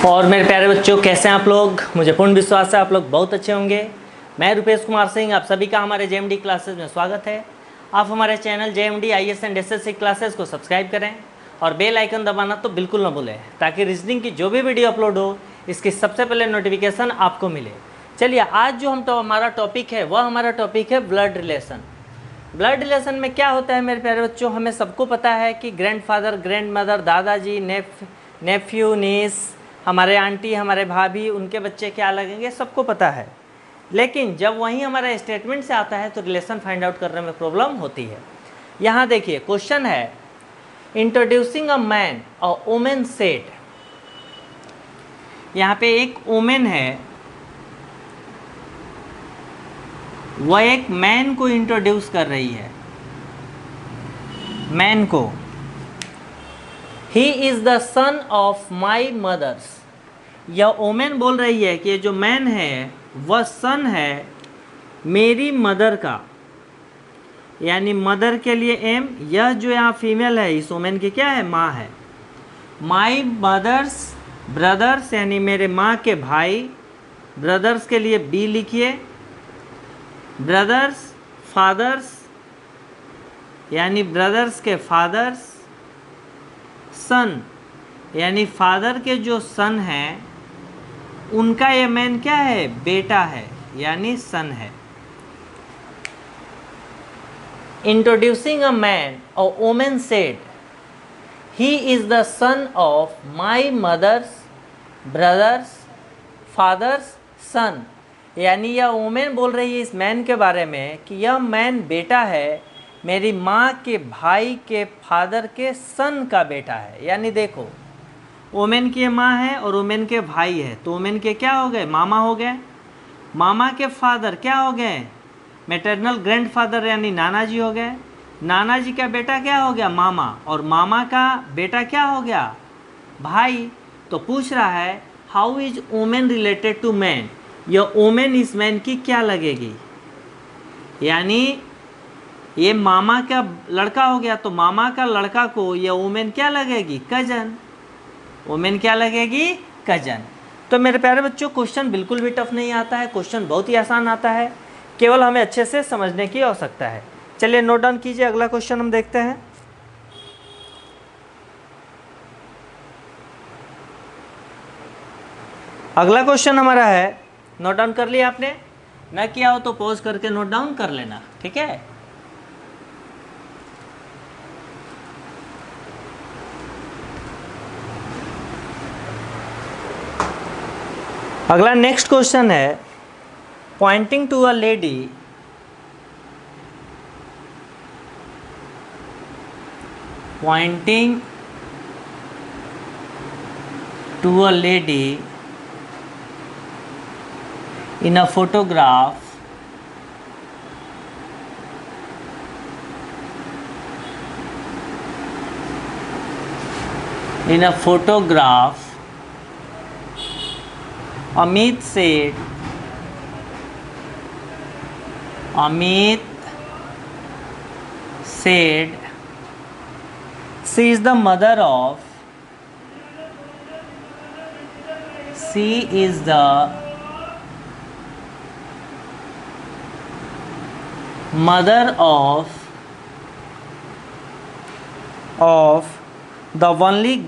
और मेरे प्यारे बच्चों, कैसे हैं आप लोग। मुझे पूर्ण विश्वास है आप लोग बहुत अच्छे होंगे। मैं रुपेश कुमार सिंह, आप सभी का हमारे जेएमडी क्लासेस में स्वागत है। आप हमारे channel JMD IAS and SSC classes को सब्सक्राइब करें और बेल आइकन दबाना तो बिल्कुल ना भूलें, ताकि रीजनिंग की जो भी वीडियो अपलोड हो इसकी सबसे पहले नोटिफिकेशन आपको मिले। चलिए, आज जो हमारा टॉपिक है वह हमारा टॉपिक है ब्लड रिलेशन। ब्लड रिलेशन में क्या होता है मेरे प्यारे बच्चों, हमें सबको पता है कि ग्रैंडफादर, ग्रैंडमदर, दादाजी, नेफ्यू, नीस, हमारे आंटी, हमारे भाभी, उनके बच्चे क्या लगेंगे, सबको पता है। लेकिन जब वहीं हमारा स्टेटमेंट से आता है तो रिलेशन फाइंड आउट करने में प्रॉब्लम होती है। यहाँ देखिए, क्वेश्चन है introducing a man a woman said. यहाँ पे एक वुमेन है, वह एक मैन को इंट्रोड्यूस कर रही है, मैन को। He is the son of my mother's. यह वुमेन बोल रही है कि जो मैन है वह सन है मेरी मदर का, यानी मदर के लिए एम। यह जो यहाँ फीमेल है इस वुमेन की क्या है, माँ है। माई मदर्स ब्रदर्स, यानी मेरे माँ के भाई। ब्रदर्स के लिए बी लिखिए। ब्रदर्स फादर्स, यानी ब्रदर्स के फादर्स। सन, यानी फादर के जो सन हैं उनका ये मैन क्या है, बेटा है, यानी सन है। Introducing a man a woman said he is the son of my mother's brother's father's son. यानी यह वुमेन बोल रही है इस मैन के बारे में कि यह मैन बेटा है, मेरी माँ के भाई के फादर के सन का बेटा है। यानी देखो, वुमेन की माँ है और वुमेन के भाई है, तो वुमेन के क्या हो गए, मामा हो गए। मामा के फादर क्या हो गए, मैटरनल ग्रैंडफादर, यानी नाना जी हो गए। नाना जी का बेटा क्या हो गया, मामा, और मामा का बेटा क्या हो गया, भाई। तो पूछ रहा है how is women related to man. यह वुमेन इस मैन की क्या लगेगी, यानी ये मामा का लड़का हो गया, तो मामा का लड़का को यह वुमेन क्या लगेगी, कजन। वुमेन क्या लगेगी, कजन। तो मेरे प्यारे बच्चों, क्वेश्चन बिल्कुल भी टफ नहीं आता है, क्वेश्चन बहुत ही आसान आता है, केवल हमें अच्छे से समझने की आवश्यकता है। चलिए नोट डाउन कीजिए, अगला क्वेश्चन हम देखते हैं। अगला क्वेश्चन हमारा है, नोट डाउन कर लिया आपने, ना किया हो तो पॉज करके नोट डाउन कर लेना, ठीक है। अगला नेक्स्ट क्वेश्चन है, pointing to a lady pointing to a lady in a photograph Amit said she is the mother of the only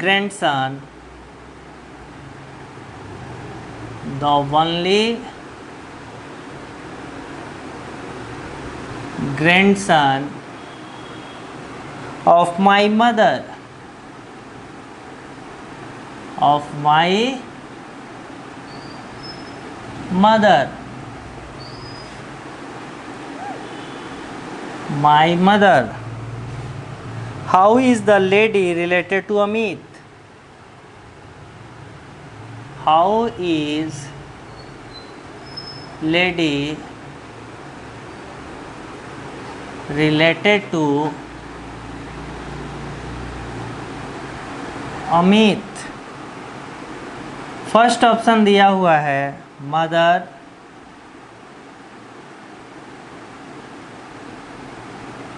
grandson of my mother, my mother. How is the lady related to Amit? How is lady related to Amit. First option दिया हुआ है mother,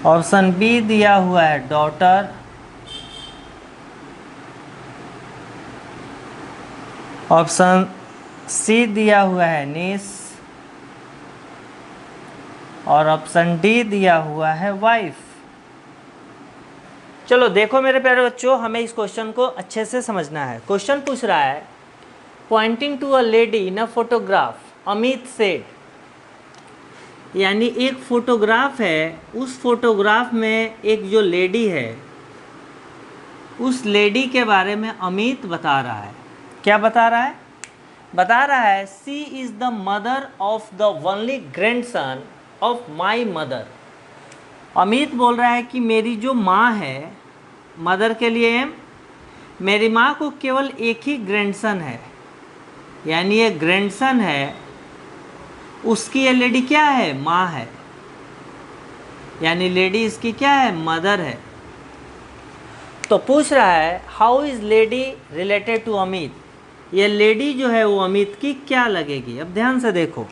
option B दिया हुआ है daughter, option C दिया हुआ है नीस, और ऑप्शन डी दिया हुआ है वाइफ। चलो देखो मेरे प्यारे बच्चों, हमें इस क्वेश्चन को अच्छे से समझना है। क्वेश्चन पूछ रहा है, pointing to a lady in a photograph Amit said, यानी एक फोटोग्राफ है, उस फोटोग्राफ में एक जो लेडी है, उस लेडी के बारे में अमित बता रहा है। क्या बता रहा है? बता रहा है she is the mother of the only grandson of my mother. Amit बोल रहा है कि मेरी जो माँ है, मदर के लिए एम, मेरी माँ को केवल एक ही ग्रैंडसन है, यानी ये ग्रैंडसन है, उसकी ये लेडी क्या है? माँ है, यानी लेडी इसकी क्या है? मदर है। तो पूछ रहा है how is lady related to Amit, ये लेडी जो है वो अमित की क्या लगेगी। अब ध्यान से देखो,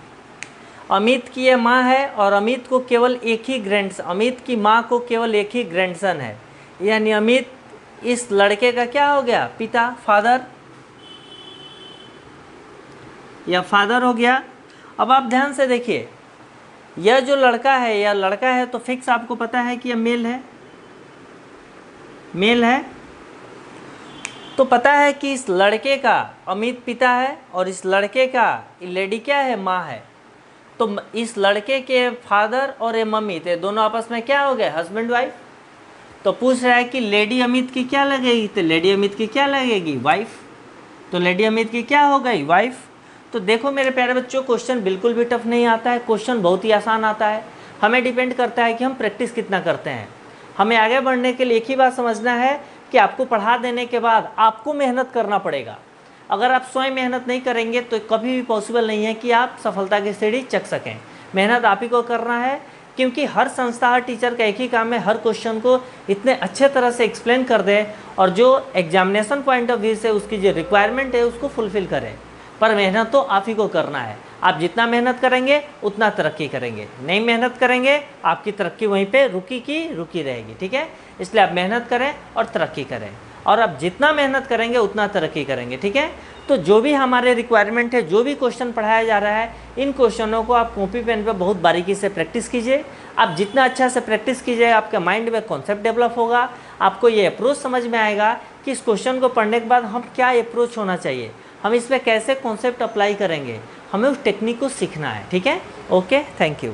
अमित की ये माँ है और अमित को केवल एक ही अमित की माँ को केवल एक ही ग्रैंडसन है, यानी अमित इस लड़के का क्या हो गया? पिता, फादर, या फादर हो गया। अब आप ध्यान से देखिए, यह जो लड़का है, यह लड़का है तो फिक्स आपको पता है कि यह मेल है, मेल है, तो पता है कि इस लड़के का अमित पिता है और इस लड़के का लेडी क्या है? माँ है। तो इस लड़के के फादर और ये अमित, ये दोनों आपस में क्या हो गए? Husband wife. तो पूछ रहा है कि लेडी अमित की क्या लगेगी, तो लेडी अमित की क्या लगेगी? वाइफ। तो लेडी अमित की क्या हो गई? वाइफ। तो देखो मेरे प्यारे बच्चों, क्वेश्चन बिल्कुल भी टफ नहीं आता है, क्वेश्चन बहुत ही आसान आता है। हमें डिपेंड करता है कि हम प्रैक्टिस कितना करते हैं। हमें आगे बढ़ने के लिए एक ही बात समझना है कि आपको पढ़ा देने के बाद आपको मेहनत करना पड़ेगा। अगर आप स्वयं मेहनत नहीं करेंगे तो कभी भी पॉसिबल नहीं है कि आप सफलता की सीढ़ी चढ़ सकें। मेहनत आप ही को करना है, क्योंकि हर संस्था, हर टीचर का एक ही काम है, हर क्वेश्चन को इतने अच्छे तरह से एक्सप्लेन कर दे और जो एग्जामिनेशन पॉइंट ऑफ व्यू से उसकी जो रिक्वायरमेंट है उसको फुलफिल करें। पर मेहनत तो आप ही को करना है। आप जितना मेहनत करेंगे उतना तरक्की करेंगे, नहीं मेहनत करेंगे आपकी तरक्की वहीं पे रुकी की रुकी रहेगी। ठीक है, इसलिए आप मेहनत करें और तरक्की करें, और आप जितना मेहनत करेंगे उतना तरक्की करेंगे। ठीक है, तो जो भी हमारे रिक्वायरमेंट है, जो भी क्वेश्चन पढ़ाया जा रहा है, इन क्वेश्चनों को आप कॉपी पेन पे बहुत बारीकी से प्रैक्टिस कीजिए। आप जितना अच्छा से प्रैक्टिस कीजिए, आपके माइंड में कॉन्सेप्ट डेवलप होगा, आपको ये अप्रोच समझ में आएगा कि इस क्वेश्चन को पढ़ने के बाद हम क्या अप्रोच होना चाहिए, हम इसमें कैसे कॉन्सेप्ट अप्लाई करेंगे, हमें उस टेक्निक को सीखना है। ठीक है, ओके, थैंक यू।